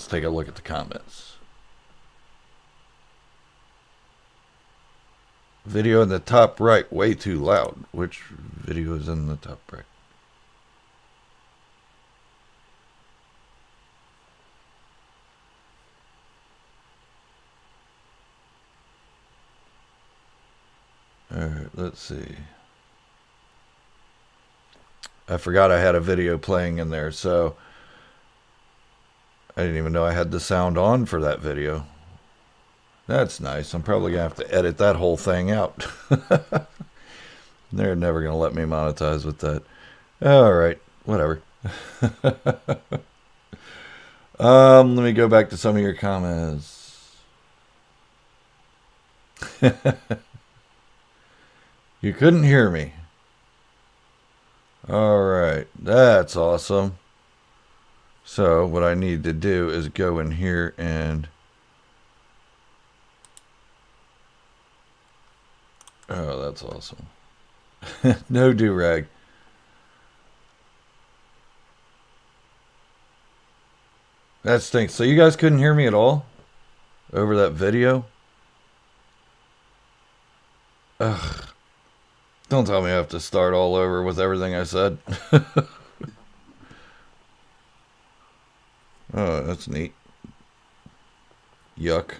let's take a look at the comments. Video in the top right, way too loud. Which video is in the top right? Alright, let's see. I forgot I had a video playing in there, so I didn't even know I had the sound on for that video. That's nice. I'm probably going to have to edit that whole thing out. They're never going to let me monetize with that. Alright, whatever. Let me go back to some of your comments. You couldn't hear me. Alright, that's awesome. So what I need to do is go in here and... Oh, that's awesome. No do-rag. That stinks. So you guys couldn't hear me at all? Over that video? Ugh. Don't tell me I have to start all over with everything I said. Oh, that's neat. Yuck.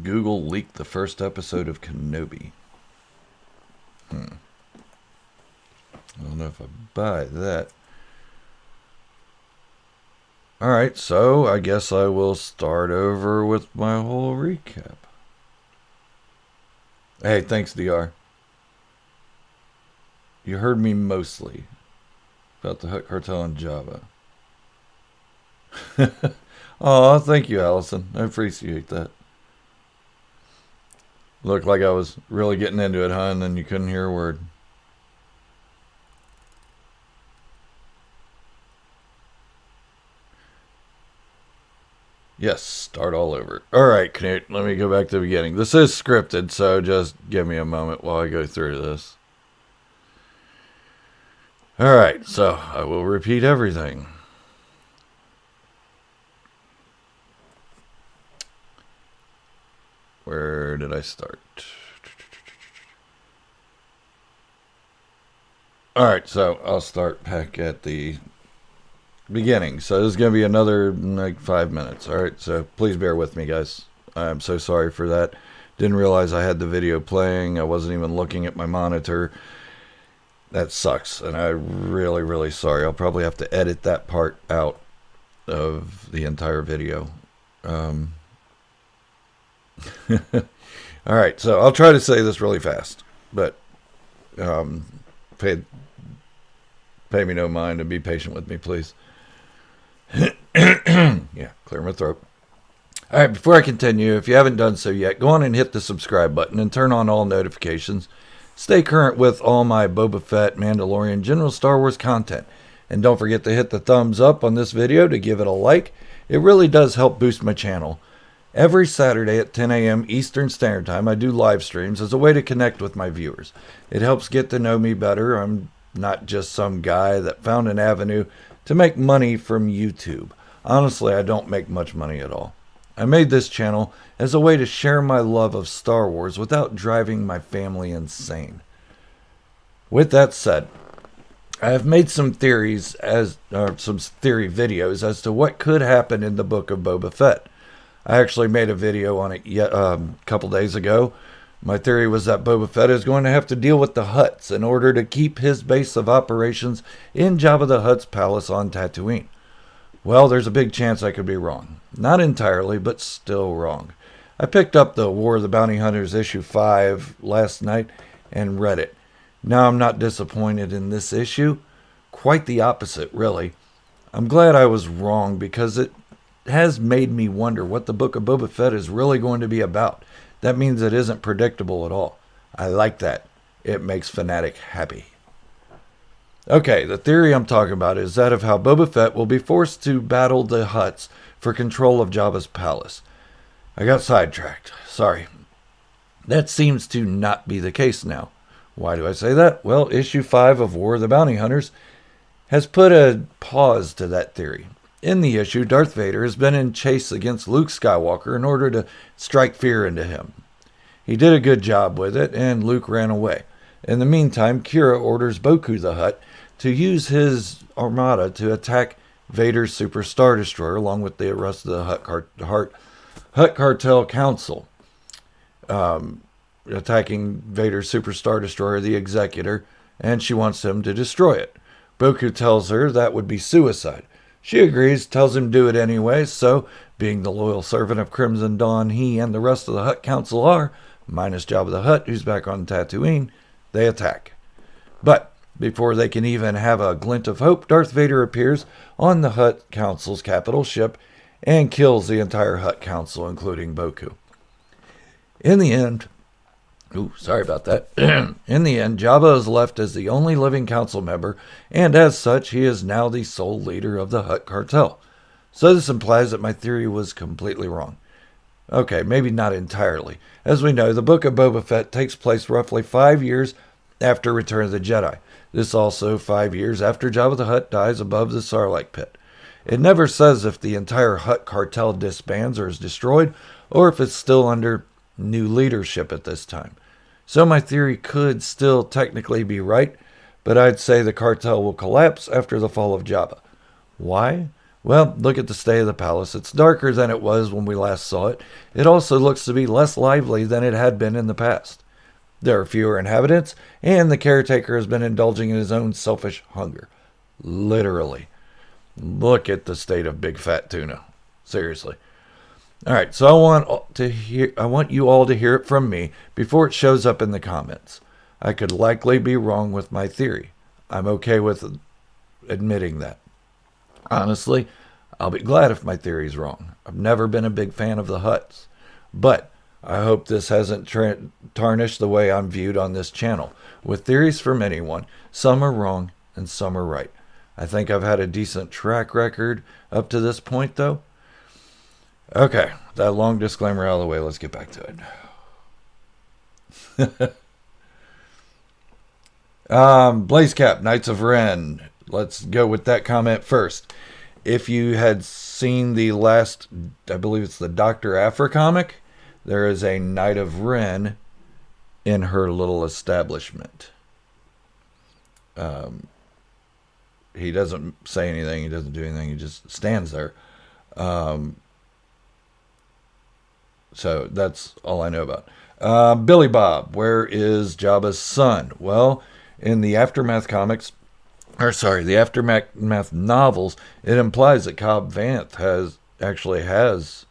Google leaked the first episode of Kenobi. I don't know if I buy that. Alright, so I guess I will start over with my whole recap. Hey, thanks, DR. You heard me mostly about the Hut Cartel and Java. Oh, thank you, Allison. I appreciate that. Looked like I was really getting into it, huh? And then you couldn't hear a word. Yes, start all over. Alright, Knut, let me go back to the beginning. This is scripted, so just give me a moment while I go through this. Alright, so I will repeat everything. Where did I start? Alright, so I'll start back at the beginning. So this is going to be another like 5 minutes. Alright, so please bear with me, guys. I'm so sorry for that. Didn't realize I had the video playing. I wasn't even looking at my monitor. That sucks, and I'm really, really sorry. I'll probably have to edit that part out of the entire video. Alright, so I'll try to say this really fast, but pay me no mind and be patient with me, please. Yeah, clear my throat. Alright, before I continue, if you haven't done so yet, go on and hit the subscribe button and turn on all notifications. Stay current with all my Boba Fett, Mandalorian, general Star Wars content. And don't forget to hit the thumbs up on this video to give it a like. It really does help boost my channel. Every Saturday at 10 a.m. Eastern Standard Time, I do live streams as a way to connect with my viewers. It helps get to know me better. I'm not just some guy that found an avenue to make money from YouTube. Honestly, I don't make much money at all. I made this channel as a way to share my love of Star Wars without driving my family insane. With that said, I have made some theory videos as to what could happen in the Book of Boba Fett. I actually made a video on it a couple days ago. My theory was that Boba Fett is going to have to deal with the Hutts in order to keep his base of operations in Jabba the Hutt's palace on Tatooine. Well, there's a big chance I could be wrong. Not entirely, but still wrong. I picked up the War of the Bounty Hunters issue 5 last night and read it. Now I'm not disappointed in this issue. Quite the opposite, really. I'm glad I was wrong because it has made me wonder what the Book of Boba Fett is really going to be about. That means it isn't predictable at all. I like that. It makes FANATIC happy. Okay, the theory I'm talking about is that of how Boba Fett will be forced to battle the Hutts for control of Jabba's palace. I got sidetracked. Sorry. That seems to not be the case now. Why do I say that? Well, issue 5 of War of the Bounty Hunters has put a pause to that theory. In the issue, Darth Vader has been in chase against Luke Skywalker in order to strike fear into him. He did a good job with it, and Luke ran away. In the meantime, Kira orders Boku the Hutt to use his armada to attack Vader's Super Star Destroyer, along with the rest of the Hutt Cartel Council, attacking Vader's Super Star Destroyer, the Executor, and she wants him to destroy it. Boku tells her that would be suicide. She agrees, tells him to do it anyway, so, being the loyal servant of Crimson Dawn he and the rest of the Hutt Council are, minus Jabba the Hutt, who's back on Tatooine, they attack. But before they can even have a glint of hope, Darth Vader appears on the Hutt Council's capital ship and kills the entire Hutt Council, including Boku. In the end, in the end, Jabba is left as the only living council member, and as such, he is now the sole leader of the Hutt Cartel. So this implies that my theory was completely wrong. Okay, maybe not entirely. As we know, the Book of Boba Fett takes place roughly 5 years after Return of the Jedi. This also 5 years after Jabba the Hutt dies above the Sarlacc pit. It never says if the entire Hutt Cartel disbands or is destroyed, or if it's still under new leadership at this time. So my theory could still technically be right, but I'd say the cartel will collapse after the fall of Jabba. Why? Well, look at the state of the palace. It's darker than it was when we last saw it. It also looks to be less lively than it had been in the past. There are fewer inhabitants, and the caretaker has been indulging in his own selfish hunger. Literally. Look at the state of Big Fat Tuna. Seriously. All right, so I want you all to hear it from me before it shows up in the comments. I could likely be wrong with my theory. I'm okay with admitting that. Honestly, I'll be glad if my theory's wrong. I've never been a big fan of the Hutts, but I hope this hasn't tarnished the way I'm viewed on this channel. With theories from anyone, some are wrong and some are right. I think I've had a decent track record up to this point, though. Okay, that long disclaimer out of the way, let's get back to it. Blazecap, Knights of Ren. Let's go with that comment first. If you had seen the last, I believe it's the Dr. Aphra comic, there is a Knight of Ren in her little establishment. He doesn't say anything, he doesn't do anything, he just stands there. So that's all I know about. Billy Bob, where is Jabba's son? Well, in the Aftermath comics, the Aftermath novels, it implies that Cobb Vanth actually has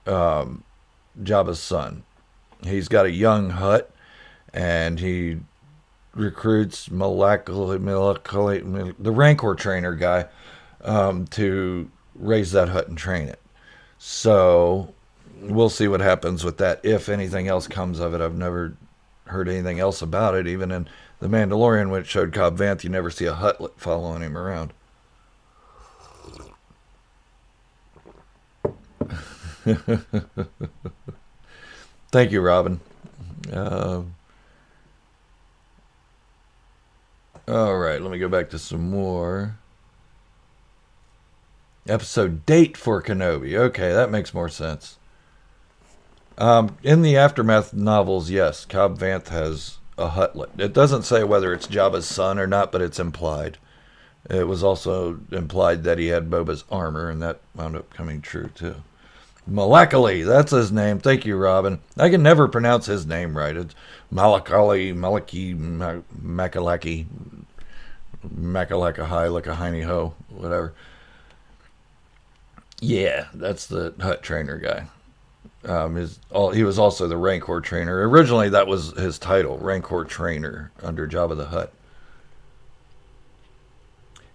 Jabba's son. He's got a young Hutt, and he recruits the Rancor trainer guy to raise that Hutt and train it. So we'll see what happens with that, if anything else comes of it. I've never heard anything else about it. Even in The Mandalorian, when it showed Cobb Vanth, you never see a Hutt following him around. Thank you, Robin. All right, let me go back to some more. Episode date for Kenobi. Okay, that makes more sense. In the Aftermath novels, yes, Cobb Vanth has a Huttlet. It doesn't say whether it's Jabba's son or not, but it's implied. It was also implied that he had Boba's armor, and that wound up coming true, too. Malakali, that's his name. Thank you, Robin. I can never pronounce his name right. It's Makalaki, Makalaka High, like a hiney ho, whatever. Yeah, that's the Hutt trainer guy. He was also the Rancor trainer. Originally, that was his title, Rancor trainer, under Jabba the Hutt.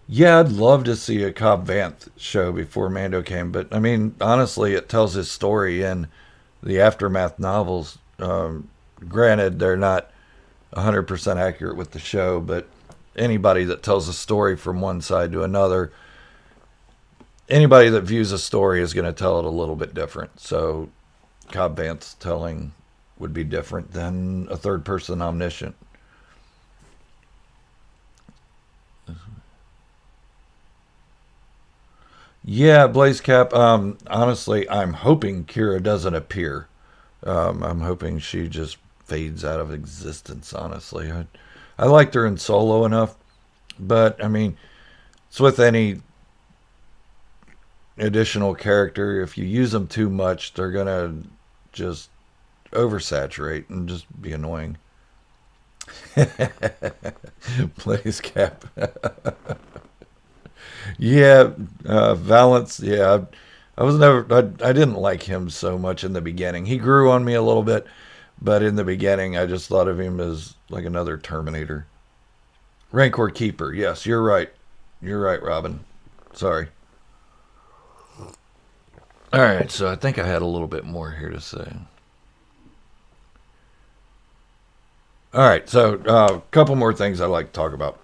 Yeah, I'd love to see a Cobb Vanth show before Mando came, but I mean, honestly, it tells his story in the Aftermath novels. Granted, they're not 100% accurate with the show, but anybody that tells a story from one side to another, anybody that views a story is going to tell it a little bit different. So Cobb Vanth's telling would be different than a third person omniscient. Yeah, Blaze Cap. Honestly, I'm hoping Kira doesn't appear. I'm hoping she just fades out of existence. Honestly, I liked her in Solo enough, but I mean, it's with any additional character. If you use them too much, they're gonna just oversaturate and just be annoying. Blaze Cap. Yeah, Valance. Yeah, I was never. I didn't like him so much in the beginning. He grew on me a little bit, but in the beginning, I just thought of him as like another Terminator. Rancor Keeper. Yes, you're right. You're right, Robin. Sorry. All right, so I think I had a little bit more here to say. All right, so a couple more things I'd like to talk about.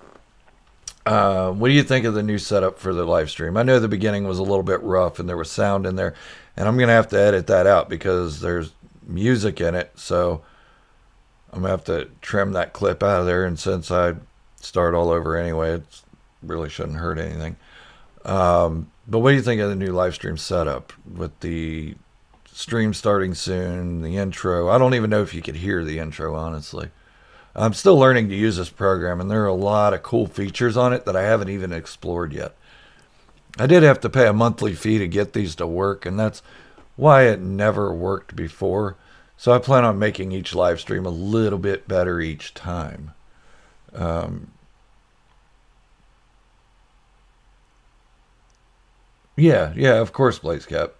What do you think of the new setup for the live stream? I know the beginning was a little bit rough and there was sound in there, and I'm going to have to edit that out because there's music in it. So I'm going to have to trim that clip out of there. And since I start all over anyway, it really shouldn't hurt anything. But what do you think of the new live stream setup with the stream starting soon, the intro? I don't even know if you could hear the intro, honestly. I'm still learning to use this program, and there are a lot of cool features on it that I haven't even explored yet. I did have to pay a monthly fee to get these to work, and that's why it never worked before. So I plan on making each live stream a little bit better each time. Um, yeah, of course, Blaze Cap.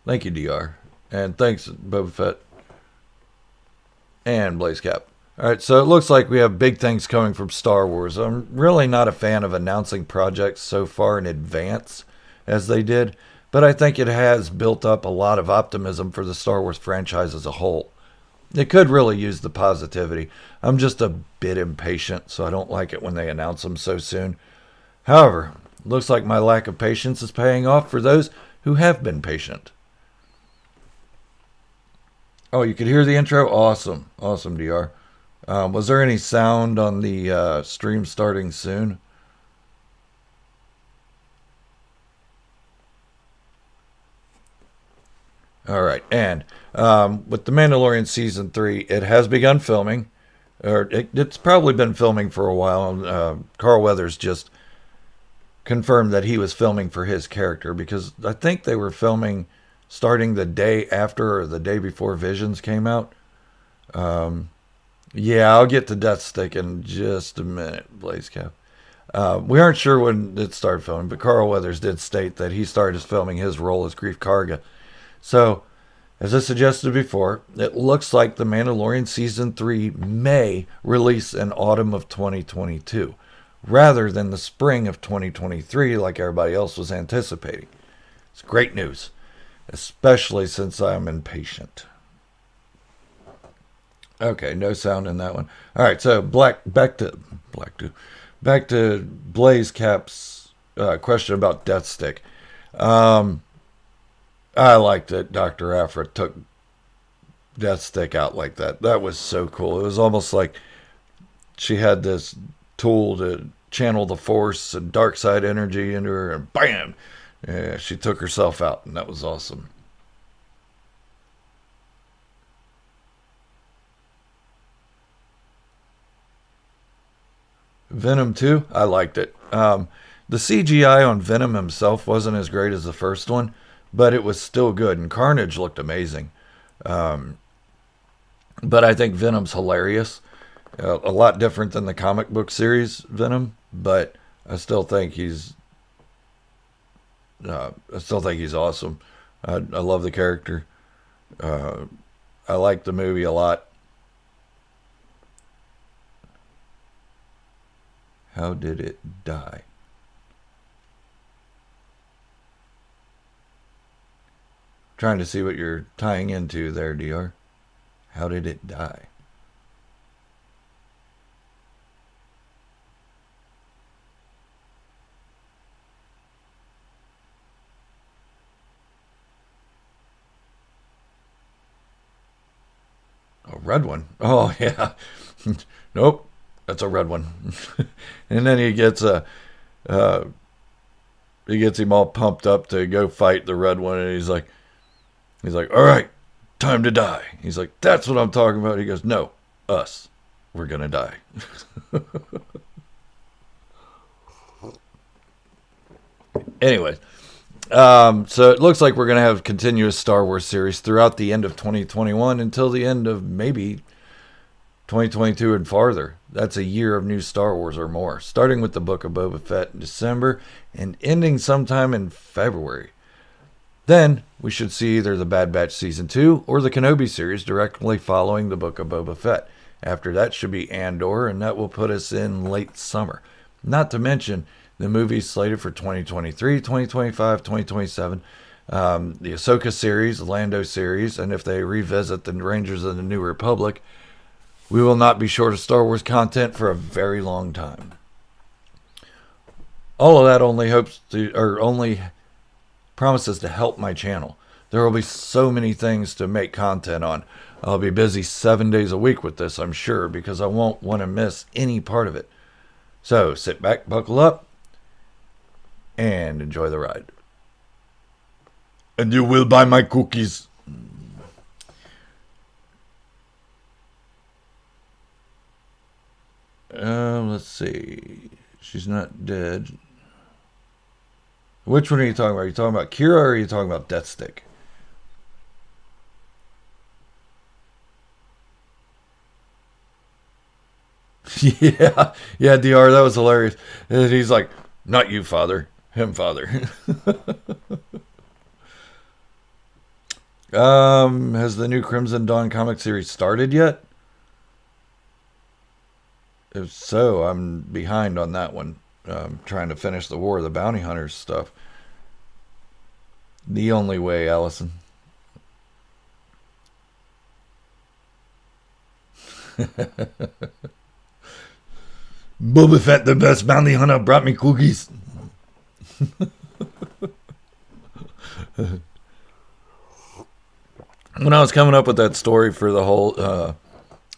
Thank you, DR. And thanks, Boba Fett and Blaze Cap. All right, so it looks like we have big things coming from Star Wars. I'm really not a fan of announcing projects so far in advance as they did, but I think it has built up a lot of optimism for the Star Wars franchise as a whole. It could really use the positivity. I'm just a bit impatient, so I don't like it when they announce them so soon. However, looks like my lack of patience is paying off for those who have been patient. Oh, you could hear the intro? Awesome. Awesome, DR. Was there any sound on the stream starting soon? All right. And with The Mandalorian Season 3, it has begun filming. Or it's probably been filming for a while. Carl Weathers just confirmed that he was filming for his character because I think they were filming starting the day after or the day before Visions came out. Um, yeah, I'll get to Death Stick in just a minute, Blaze Cap. We aren't sure when it started filming, but Carl Weathers did state that he started filming his role as Grief Karga. So, as I suggested before, it looks like The Mandalorian Season 3 may release in autumn of 2022, rather than the spring of 2023 like everybody else was anticipating. It's great news, especially since I'm impatient. Okay, no sound in that one. All right, so back to Blaze Cap's question about Death Stick. Um, I liked that Dr. Aphra took Death Stick out like that. That was so cool. It was almost like she had this tool to channel the Force and dark side energy into her, and bam, yeah, she took herself out, and that was awesome. Venom 2, I liked it. The CGI on Venom himself wasn't as great as the first one, but it was still good, and Carnage looked amazing. Um, but I think Venom's hilarious. A lot different than the comic book series Venom, but I still think he's awesome. I love the character. Uh, I like the movie a lot. How did it die? Trying to see what you're tying into there, DR. How did it die? A red one. Oh yeah. Nope. That's a red one. And then he gets a Uh, he gets him all pumped up to go fight the red one, and he's like, all right, time to die. He's like, that's what I'm talking about. He goes, no, us, we're gonna die. Anyways, so it looks like we're gonna have continuous Star Wars series throughout the end of 2021 until the end of maybe 2022 and farther. That's a year of new Star Wars or more, starting with the Book of Boba Fett in December and ending sometime in February. Then we should see either the Bad Batch Season 2 or the Kenobi series directly following the Book of Boba Fett. After that should be Andor, and that will put us in late summer. Not to mention the movies slated for 2023, 2025, 2027, the Ahsoka series, the Lando series, and if they revisit the Rangers of the New Republic, we will not be short of Star Wars content for a very long time. All of that only promises to help my channel. There will be so many things to make content on. I'll be busy 7 days a week with this, I'm sure, because I won't want to miss any part of it. So sit back, buckle up, and enjoy the ride. And you will buy my cookies. Let's see. She's not dead. Which one are you talking about? Are you talking about Kira or are you talking about Deathstick? Yeah, DR, that was hilarious. And he's like, not you, father. Him, father. Has the new Crimson Dawn comic series started yet? If so, I'm behind on that one. Trying to finish the War of the Bounty Hunters stuff. The only way, Allison. Boba Fett, the best bounty hunter, brought me cookies. When I was coming up with that story for the whole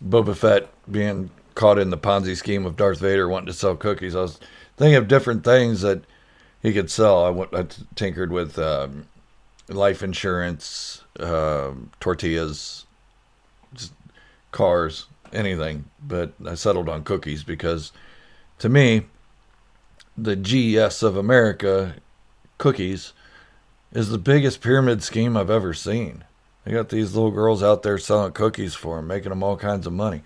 Boba Fett being caught in the Ponzi scheme of Darth Vader wanting to sell cookies, I was thinking of different things that he could sell. I tinkered with life insurance, tortillas, just cars, anything. But I settled on cookies because, to me, the GS of America, cookies, is the biggest pyramid scheme I've ever seen. They got these little girls out there selling cookies for them, making them all kinds of money.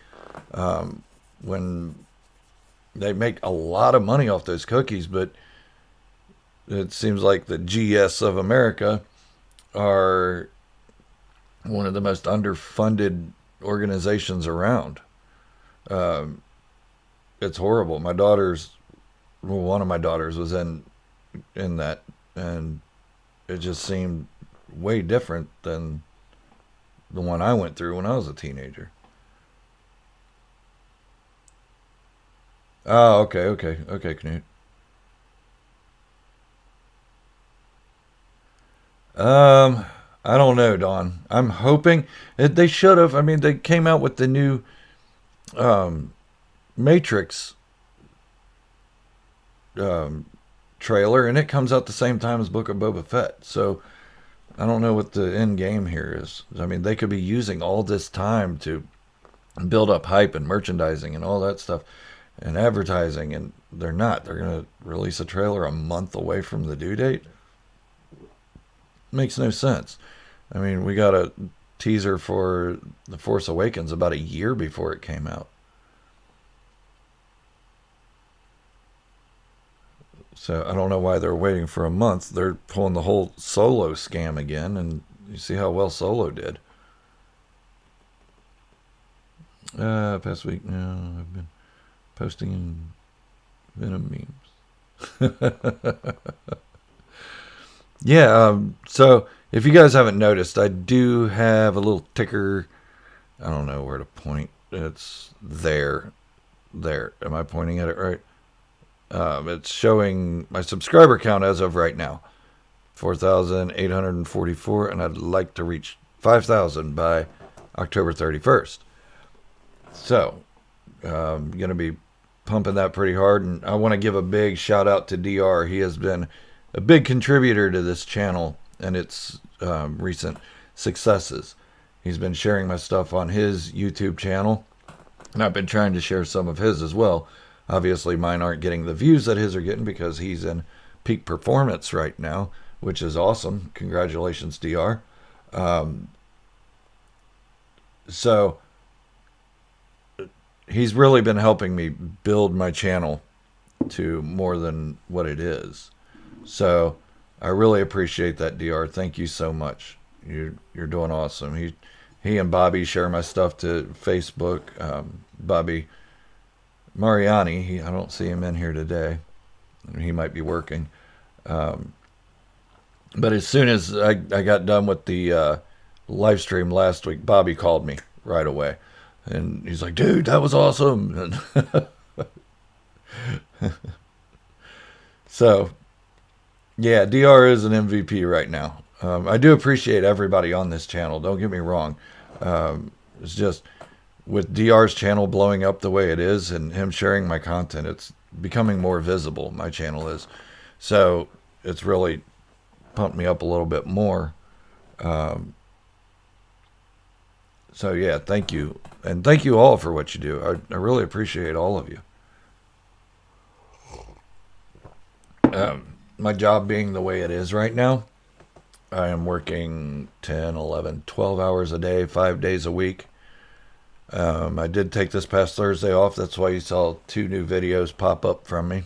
When they make a lot of money off those cookies, but it seems like the GS of America are one of the most underfunded organizations around. It's horrible. One of my daughters was in that, and it just seemed way different than the one I went through when I was a teenager. Oh, okay, Knut. I don't know, Don. I'm hoping they should have. I mean, they came out with the new Matrix trailer, and it comes out the same time as Book of Boba Fett. So I don't know what the end game here is. I mean, they could be using all this time to build up hype and merchandising and all that stuff and advertising, and they're not. They're going to release a trailer a month away from the due date. Makes no sense. I mean, we got a teaser for The Force Awakens about a year before it came out. So I don't know why they're waiting for a month. They're pulling the whole Solo scam again, and you see how well Solo did. Past week, no, I've been posting Venom memes. Yeah, so if you guys haven't noticed, I do have a little ticker. I don't know where to point. It's there. There. Am I pointing at it right? It's showing my subscriber count as of right now. 4,844, and I'd like to reach 5,000 by October 31st. So, I'm going to be pumping that pretty hard. And I want to give a big shout out to DR. He has been a big contributor to this channel and its recent successes. He's been sharing my stuff on his YouTube channel, and I've been trying to share some of his as well. Obviously, mine aren't getting the views that his are getting because he's in peak performance right now, which is awesome. Congratulations, DR. So he's really been helping me build my channel to more than what it is. So I really appreciate that, DR. Thank you so much. You're doing awesome. He and Bobby share my stuff to Facebook. Bobby Mariani, I don't see him in here today. He might be working. But as soon as I got done with the live stream last week, Bobby called me right away. And he's like, dude, that was awesome. So, yeah, DR is an MVP right now. I do appreciate everybody on this channel. Don't get me wrong. It's just with DR's channel blowing up the way it is and him sharing my content, it's becoming more visible. My channel is. So it's really pumped me up a little bit more. So yeah, thank you. And thank you all for what you do. I really appreciate all of you. My job being the way it is right now, I am working 10, 11, 12 hours a day, 5 days a week. I did take this past Thursday off. That's why you saw 2 new videos pop up from me.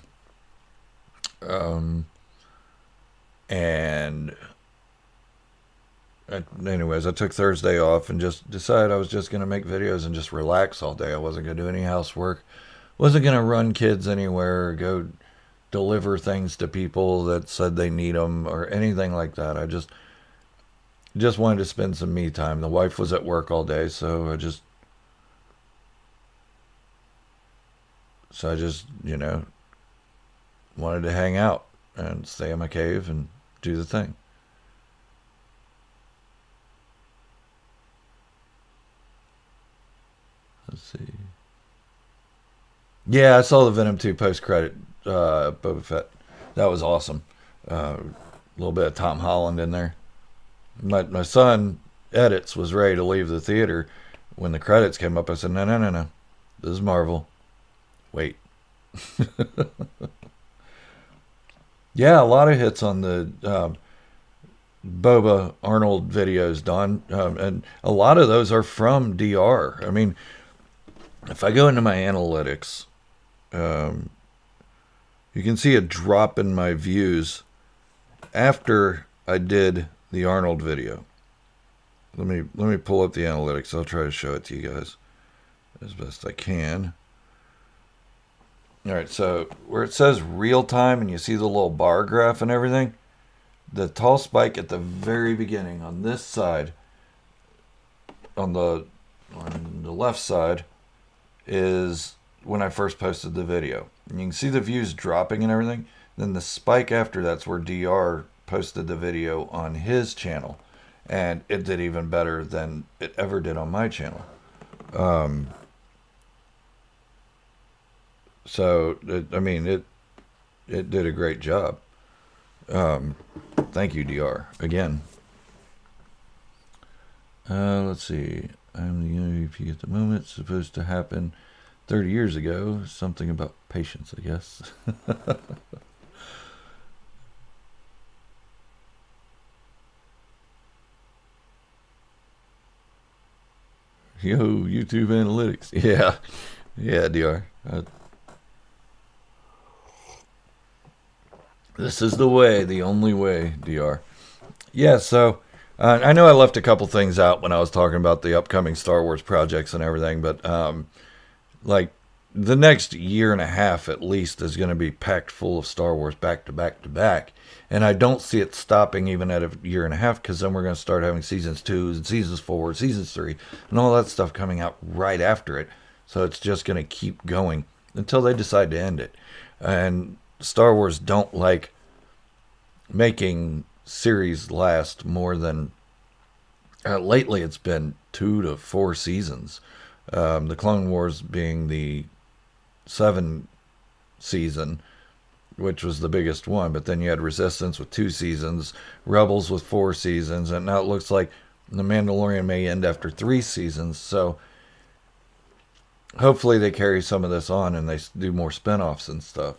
Anyways, I took Thursday off and just decided I was just going to make videos and just relax all day. I wasn't going to do any housework. Wasn't going to run kids anywhere or go deliver things to people that said they need them or anything like that. I just wanted to spend some me time. The wife was at work all day, so I just, you know, wanted to hang out and stay in my cave and do the thing. Let's see. Yeah, I saw the Venom 2 post-credit Boba Fett. That was awesome. A little bit of Tom Holland in there. My son, Edits, was ready to leave the theater. When the credits came up, I said, no. This is Marvel. Wait. Yeah, a lot of hits on the Boba Arnold videos, Don. And a lot of those are from DR. I mean, if I go into my analytics, you can see a drop in my views after I did the Arnold video. Let me pull up the analytics. I'll try to show it to you guys as best I can. All right, so where it says real time and you see the little bar graph and everything, the tall spike at the very beginning on this side, on the left side, is when I first posted the video. And you can see the views dropping and everything. Then the spike after that's where DR posted the video on his channel. And it did even better than it ever did on my channel. So, it did a great job. Thank you, DR, again. Let's see. I'm the MVP at the moment. It's supposed to happen 30 years ago. Something about patience, I guess. Yo, YouTube analytics. Yeah, DR. This is the way, the only way, DR. Yeah, so I know I left a couple things out when I was talking about the upcoming Star Wars projects and everything, but like the next year and a half at least is going to be packed full of Star Wars back to back to back. And I don't see it stopping even at a year and a half, because then we're going to start having seasons 2 and seasons 4, seasons 3, and all that stuff coming out right after it. So it's just going to keep going until they decide to end it. And Star Wars don't like making series last more than lately it's been 2 to 4 seasons. The Clone Wars being the 7 season, which was the biggest one. But then you had Resistance with 2 seasons, Rebels with 4 seasons, and now it looks like The Mandalorian may end after 3 seasons. So hopefully they carry some of this on and they do more spinoffs and stuff.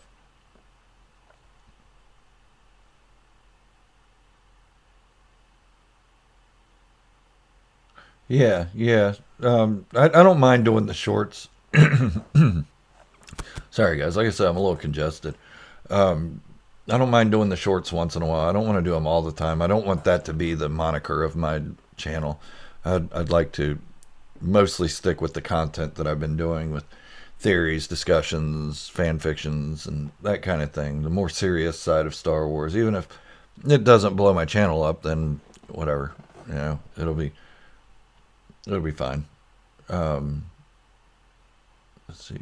Yeah, yeah. I don't mind doing the shorts. Sorry, guys. Like I said, I'm a little congested. Um, I don't mind doing the shorts once in a while. I don't want to do them all the time. I don't want that to be the moniker of my channel. I'd like to mostly stick with the content that I've been doing with theories, discussions, fan fictions, and that kind of thing. The more serious side of Star Wars. Even if it doesn't blow my channel up, then whatever. It'll be fine. Um, let's see.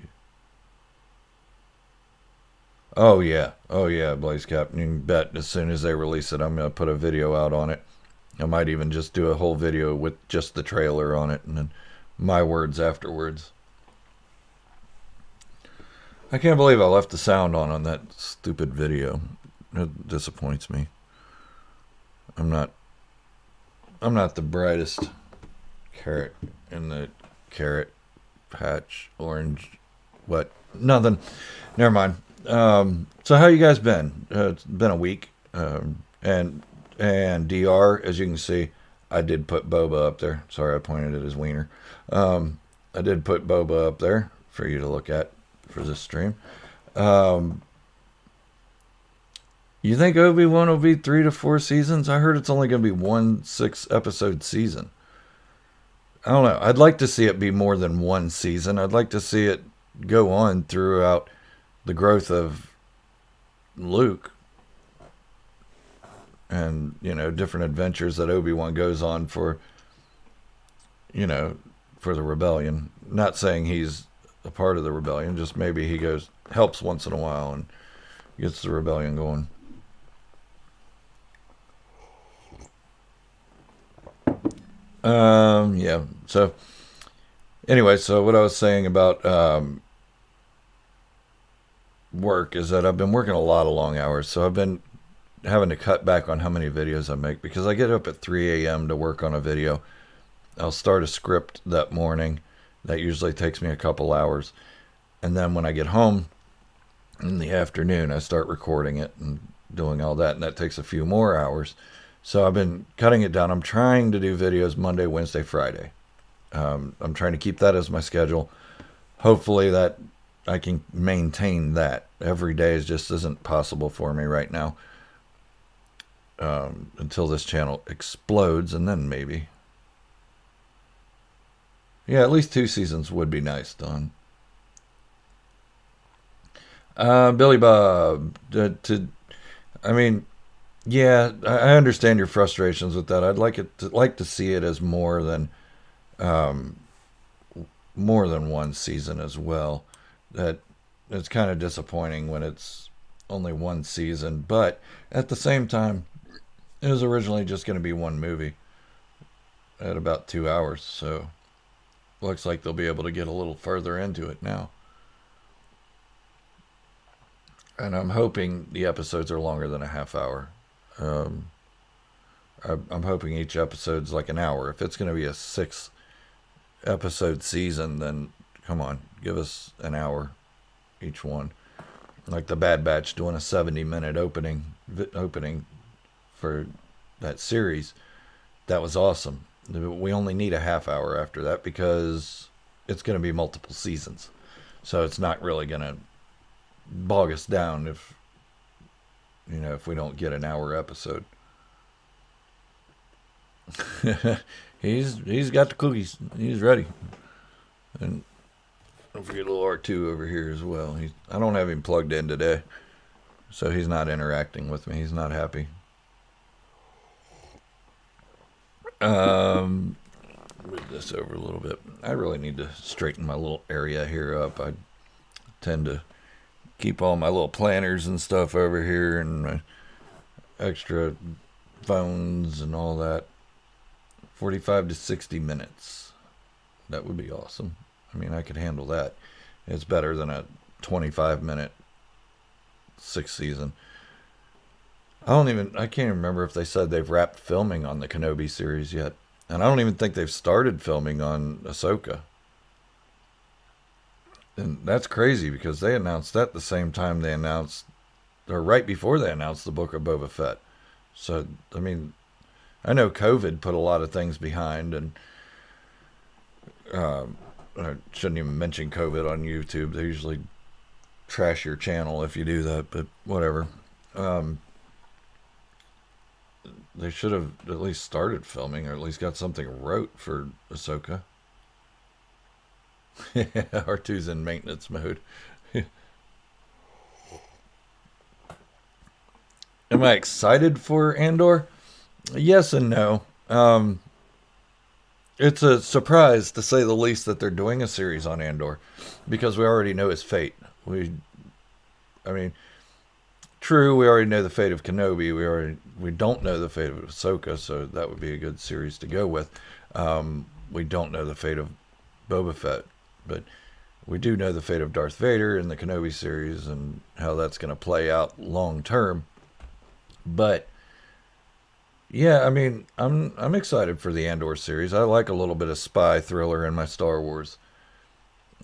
Oh yeah, Blaze Cap. You can bet as soon as they release it, I'm gonna put a video out on it. I might even just do a whole video with just the trailer on it, and then my words afterwards. I can't believe I left the sound on that stupid video. It disappoints me. I'm not. I'm not the brightest carrot in the carrot patch. Orange. What? Nothing. Never mind. So how you guys been? It's been a week. And DR, as you can see, I did put Boba up there. Sorry, I pointed at his wiener. I did put Boba up there for you to look at for this stream. Um, you think Obi-Wan will be 3 to 4 seasons? I heard it's only going to be one 6 episode season. I don't know. I'd like to see it be more than one season. I'd like to see it go on throughout the growth of Luke and, different adventures that Obi-Wan goes on you know, for the rebellion. Not saying he's a part of the rebellion, just maybe he helps once in a while and gets the rebellion going. Yeah. So anyway, so what I was saying about work is that I've been working a lot of long hours, so I've been having to cut back on how many videos I make because I get up at 3 a.m. to work on a video. I'll start a script that morning. That usually takes me a couple hours. And then when I get home in the afternoon, I start recording it and doing all that, and that takes a few more hours. So I've been cutting it down. I'm trying to do videos Monday, Wednesday, Friday. I'm trying to keep that as my schedule. Hopefully that I can maintain that. Every day just isn't possible for me right now. Until this channel explodes, and then maybe. Yeah, at least 2 seasons would be nice, Don. Billy Bob, I mean, yeah, I understand your frustrations with that. I'd like to see it as um, more than one season as well. That it's kind of disappointing when it's only one season, but at the same time, it was originally just going to be one movie at about 2 hours, so looks like they'll be able to get a little further into it now. And I'm hoping the episodes are longer than a half hour. Um, I'm hoping each episode's like an hour. If it's going to be a 6 episode season, then come on, give us an hour each one. Like the Bad Batch doing a 70-minute opening for that series. That was awesome. We only need a half hour after that because it's going to be multiple seasons. So it's not really going to bog us down if we don't get an hour episode. He's got the cookies. He's ready. And don't forget little R2 over here as well. I don't have him plugged in today, so he's not interacting with me. He's not happy. Move this over a little bit. I really need to straighten my little area here up. I tend to keep all my little planners and stuff over here and my extra phones and all that. 45 to 60 minutes. That would be awesome. I mean, I could handle that. It's better than a 25-minute sixth season. I can't even remember if they said they've wrapped filming on the Kenobi series yet. And I don't even think they've started filming on Ahsoka. And that's crazy because they announced that the same time they announced, or right before they announced the Book of Boba Fett. So, I mean, I know COVID put a lot of things behind, and I shouldn't even mention COVID on YouTube. They usually trash your channel if you do that, but whatever. They should have at least started filming, or at least got something wrote for Ahsoka. R2's in maintenance mode. Am I excited for Andor? Yes and no. It's a surprise, to say the least, that they're doing a series on Andor, because we already know his fate. I mean, true, we already know the fate of Kenobi. We don't know the fate of Ahsoka, so that would be a good series to go with. We don't know the fate of Boba Fett, but we do know the fate of Darth Vader in the Kenobi series and how that's going to play out long term. But yeah, I mean, I'm excited for the Andor series. I like a little bit of spy thriller in my Star Wars.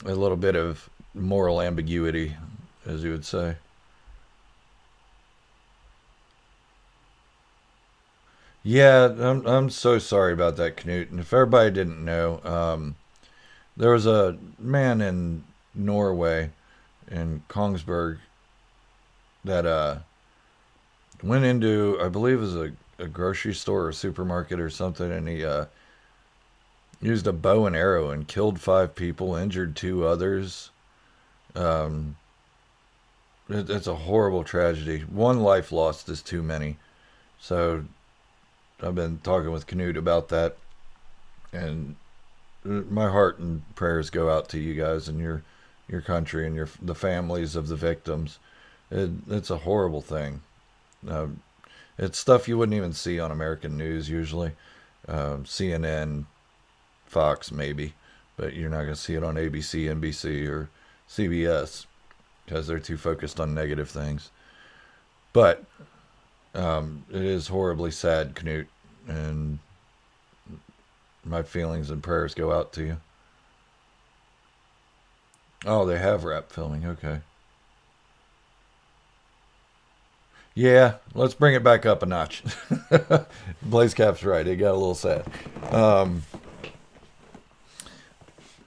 A little bit of moral ambiguity, as you would say. Yeah, I'm so sorry about that, Knut. And if everybody didn't know, there was a man in Norway, in Kongsberg, that went into, I believe it was a grocery store or supermarket or something, and he used a bow and arrow and killed 5 people, injured 2 others. Um, it's a horrible tragedy. One life lost is too many. So I've been talking with Knut about that, and my heart and prayers go out to you guys and your country and the families of the victims. It's a horrible thing. Uh, it's stuff you wouldn't even see on American news usually. CNN, Fox maybe, but you're not going to see it on ABC, NBC, or CBS because they're too focused on negative things. But it is horribly sad, Knut, and my feelings and prayers go out to you. Oh, they have wrap filming. Okay. Yeah, let's bring it back up a notch. Blaze Cap's right. It got a little sad. Um,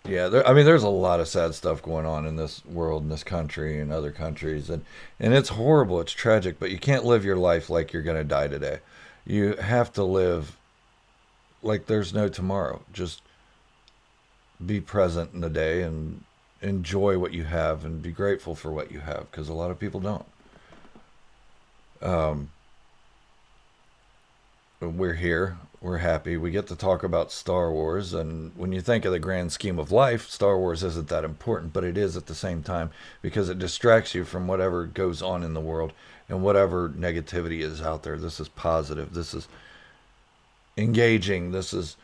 yeah, I mean, there's a lot of sad stuff going on in this world, in this country, and other countries, and it's horrible. It's tragic, but you can't live your life like you're going to die today. You have to live like there's no tomorrow. Just be present in the day and enjoy what you have and be grateful for what you have, because a lot of people don't. Um, we're here. We're happy. We get to talk about Star Wars. And when you think of the grand scheme of life, Star Wars isn't that important, but it is at the same time, because it distracts you from whatever goes on in the world and whatever negativity is out there. This is positive. This is engaging. This is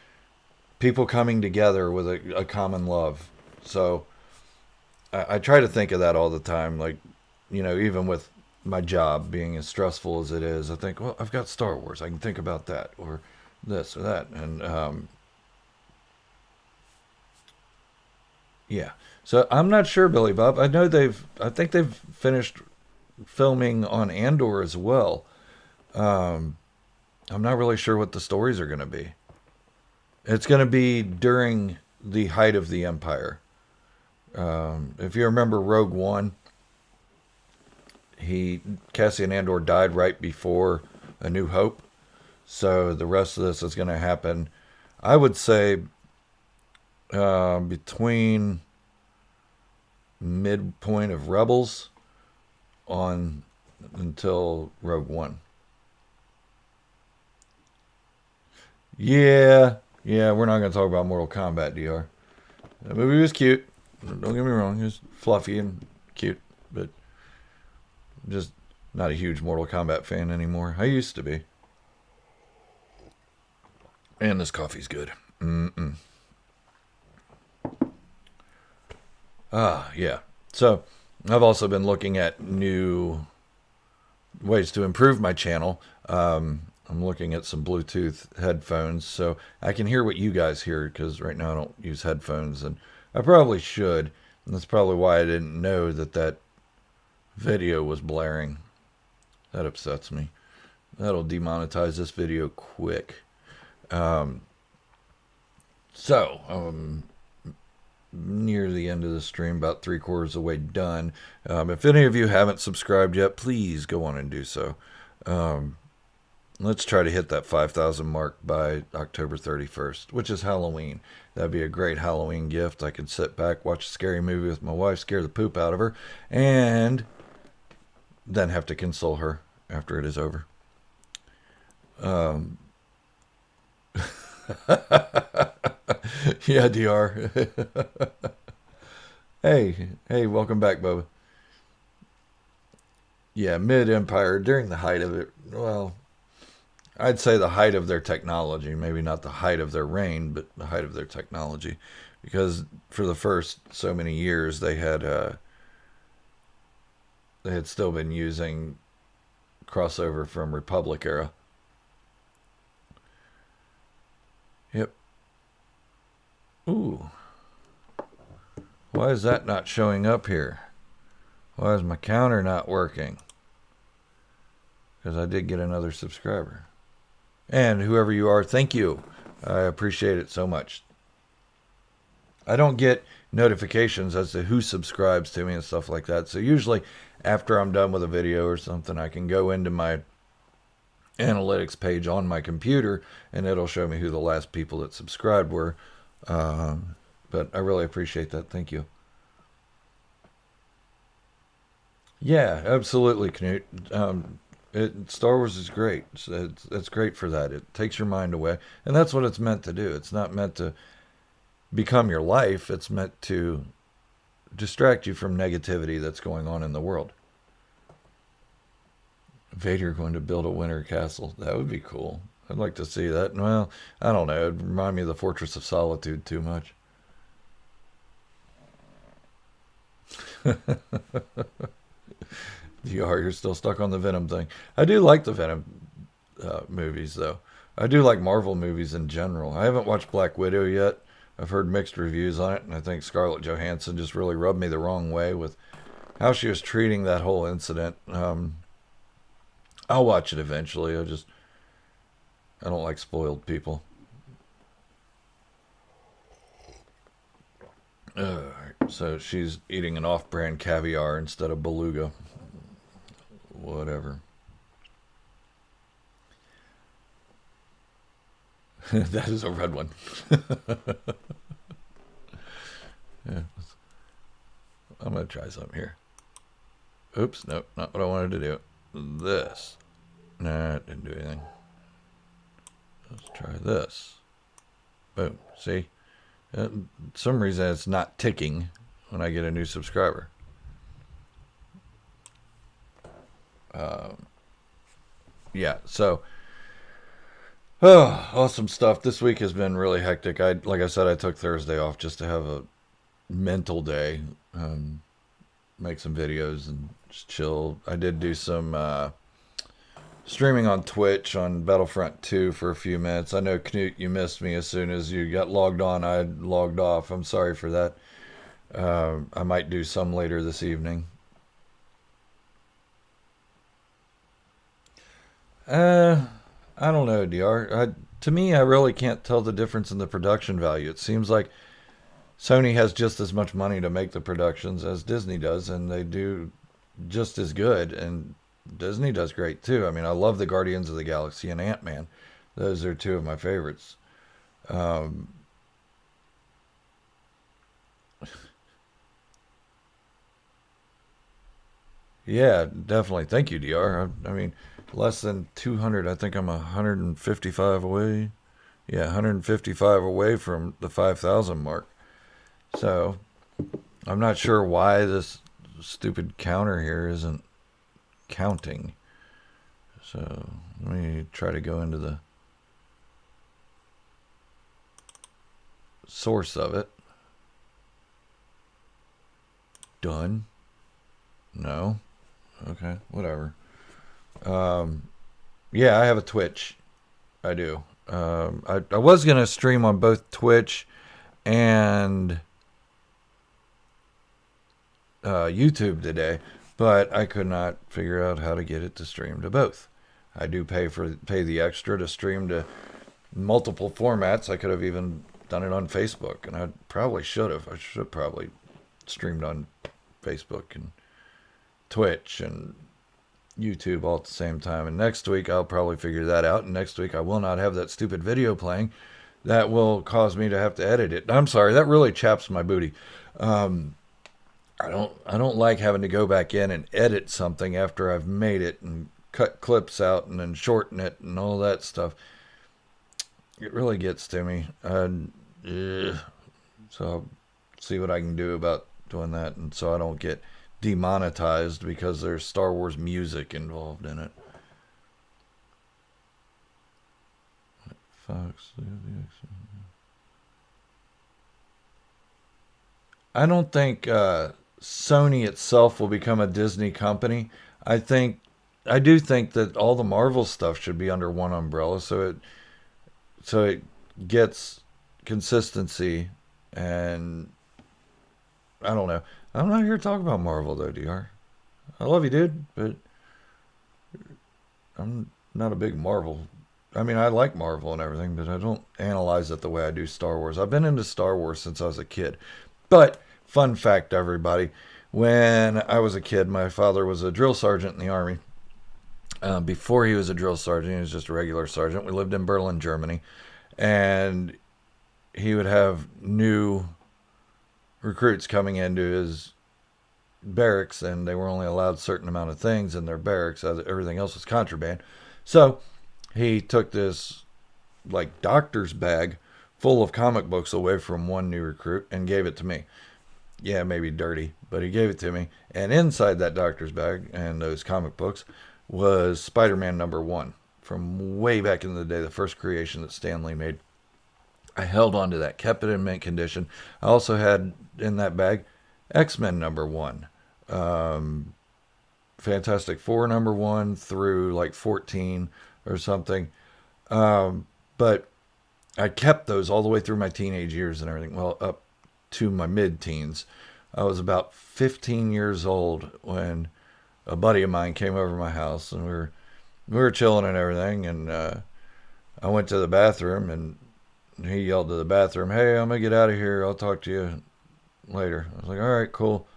people coming together with a common love. So I try to think of that all the time. Like, even with my job being as stressful as it is, I think, well, I've got Star Wars. I can think about that, or this or that. And yeah. So I'm not sure, Billy Bob. I think they've finished filming on Andor as well. Um, I'm not really sure what the stories are going to be. It's going to be during the height of the Empire. If you remember Rogue One, Cassian Andor died right before A New Hope. So the rest of this is going to happen, I would say, between midpoint of Rebels on until Rogue One. Yeah, we're not going to talk about Mortal Kombat, DR. The movie was cute. Don't get me wrong. It was fluffy and cute, but just not a huge Mortal Kombat fan anymore. I used to be. And this coffee's good. Mm-mm. Yeah. So, I've also been looking at new ways to improve my channel. I'm looking at some Bluetooth headphones so I can hear what you guys hear, because right now I don't use headphones, and I probably should. And that's probably why I didn't know that that video was blaring. That upsets me. That'll demonetize this video quick. Near the end of the stream, about 3/4 of the way done. If any of you haven't subscribed yet, please go on and do so. Let's try to hit that 5,000 mark by October 31st, which is Halloween. That'd be a great Halloween gift. I could sit back, watch a scary movie with my wife, scare the poop out of her, and then have to console her after it is over. Yeah, DR. Hey, welcome back, Boba. Yeah, mid-Empire, during the height of it, well, I'd say the height of their technology, maybe not the height of their reign, but the height of their technology, because for the first so many years they had still been using crossover from Republic era. Yep. Ooh. Why is that not showing up here? Why is my counter not working? Because I did get another subscriber. And whoever you are, thank you. I appreciate it so much. I don't get notifications as to who subscribes to me and stuff like that. So usually after I'm done with a video or something, I can go into my analytics page on my computer and it'll show me who the last people that subscribed were. But I really appreciate that. Thank you. Yeah, absolutely, Knut. Star Wars is great. It's great for that. It takes your mind away, and that's what it's meant to do. It's not meant to become your life. It's meant to distract you from negativity that's going on in the world. Vader going to build a winter castle. That would be cool. I'd like to see that. Well, I don't know. It'd remind me of the Fortress of Solitude too much. You're still stuck on the Venom thing. I do like the Venom movies, though. I do like Marvel movies in general. I haven't watched Black Widow yet. I've heard mixed reviews on it, and I think Scarlett Johansson just really rubbed me the wrong way with how she was treating that whole incident. I'll watch it eventually. I don't like spoiled people. So she's eating an off-brand caviar instead of beluga. Whatever. That is a red one. Yeah. I'm going to try something here. Oops, nope, not what I wanted to do. This. Nah, it didn't do anything. Let's try this. Boom, see? For some reason it's not ticking when I get a new subscriber. Yeah, so awesome stuff. This week has been really hectic. Like I said, I took Thursday off just to have a mental day, make some videos and just chill. I did do some streaming on Twitch on Battlefront 2 for a few minutes. I know, Knut, you missed me as soon as you got logged on. I logged off. I'm sorry for that. I might do some later this evening. I don't know, DR. To me, I really can't tell the difference in the production value. It seems like Sony has just as much money to make the productions as Disney does, and they do just as good, and Disney does great too. I mean, I love the Guardians of the Galaxy and Ant-Man. Those are two of my favorites. Yeah, definitely. Thank you, DR. I mean, less than 200. I think I'm 155 away. Yeah, 155 away from the 5,000 mark. So, I'm not sure why this stupid counter here isn't counting. So, let me try to go into the source of it. Done. No. Okay, whatever. Yeah, I have a Twitch. I do. I was gonna stream on both Twitch and YouTube today, but I could not figure out how to get it to stream to both. I do pay the extra to stream to multiple formats. I could have even done it on Facebook, and I probably should have. I should have probably streamed on Facebook and Twitch and YouTube all at the same time. And next week I'll probably figure that out. And next week I will not have that stupid video playing. That will cause me to have to edit it. I'm sorry, that really chaps my booty. I don't like having to go back in and edit something after I've made it and cut clips out and then shorten it and all that stuff. It really gets to me. So I'll see what I can do about doing that, and so I don't get demonetized because there's Star Wars music involved in it. Fox. I don't think Sony itself will become a Disney company. I do think that all the Marvel stuff should be under one umbrella, so it gets consistency. And I don't know. I'm not here to talk about Marvel though, DR. I love you, dude, but I'm not a big Marvel. I mean, I like Marvel and everything, but I don't analyze it the way I do Star Wars. I've been into Star Wars since I was a kid. But fun fact, everybody, when I was a kid, my father was a drill sergeant in the Army. Before he was a drill sergeant, he was just a regular sergeant. We lived in Berlin, Germany, and he would have new recruits coming into his barracks, and they were only allowed a certain amount of things in their barracks. Everything else was contraband. So he took this like doctor's bag full of comic books away from one new recruit and gave it to me. Yeah, maybe dirty, but he gave it to me. And inside that doctor's bag and those comic books was Spider-Man #1 from way back in the day, the first creation that Stan Lee made. I held on to that, kept it in mint condition. I also had in that bag X-Men #1, Fantastic Four #1 through like 14 or something. But I kept those all the way through my teenage years and everything. Well, up to my mid-teens. I was about 15 years old when a buddy of mine came over to my house, and we were chilling and everything. And I went to the bathroom, and he yelled to the bathroom, "Hey, I'm gonna get out of here. I'll talk to you later." I was like, "All right, cool."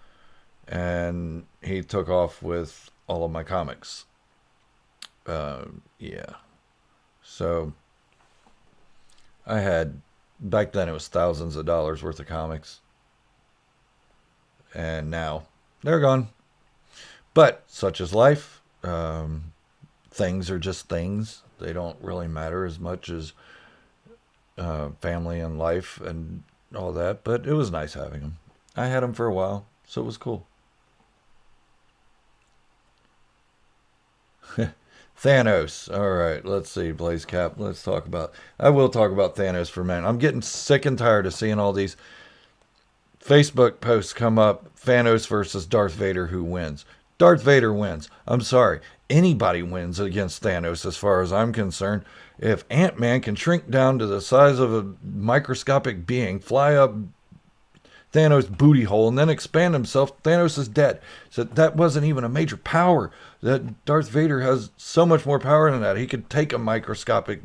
And he took off with all of my comics. Yeah. So I had, back then it was thousands of dollars worth of comics. And now they're gone. But such is life. Things are just things. They don't really matter as much as family and life and all that. But it was nice having them. I had them for a while, so it was cool. Thanos. All right, let's see, Blaze Cap. I will talk about Thanos for a minute. I'm getting sick and tired of seeing all these Facebook posts come up. Thanos versus Darth Vader, who wins? Darth Vader wins. I'm sorry. Anybody wins against Thanos as far as I'm concerned. If Ant-Man can shrink down to the size of a microscopic being, fly up Thanos' booty hole, and then expand himself, Thanos is dead. So that wasn't even a major power. That Darth Vader has so much more power than that. He could take a microscopic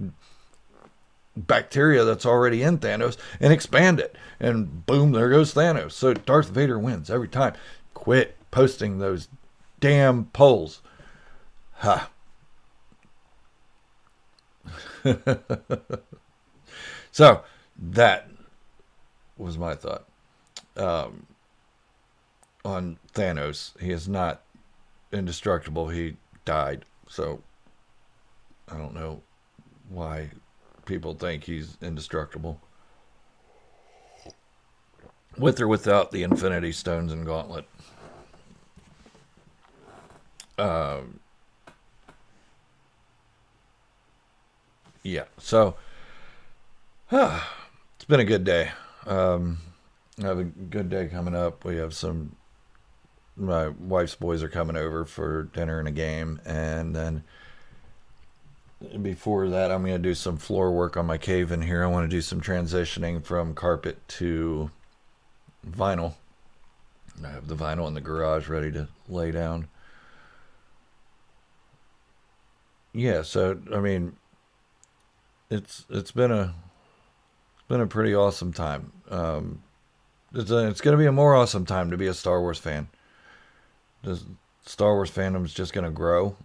bacteria that's already in Thanos and expand it. And boom, there goes Thanos. So Darth Vader wins every time. Quit posting those damn polls. Ha. So that was my thought. On Thanos, he is not indestructible. He died. So I don't know why people think he's indestructible. With or without the Infinity Stones and Gauntlet. Yeah, so it's been a good day. I have a good day coming up. We have some my wife's boys are coming over for dinner and a game, and then before that, I'm going to do some floor work on my cave in here. I want to do some transitioning from carpet to vinyl. I have the vinyl in the garage ready to lay down. Yeah, so I mean, it's been a pretty awesome time. It's going to be a more awesome time to be a Star Wars fan. The Star Wars fandom is just going to grow,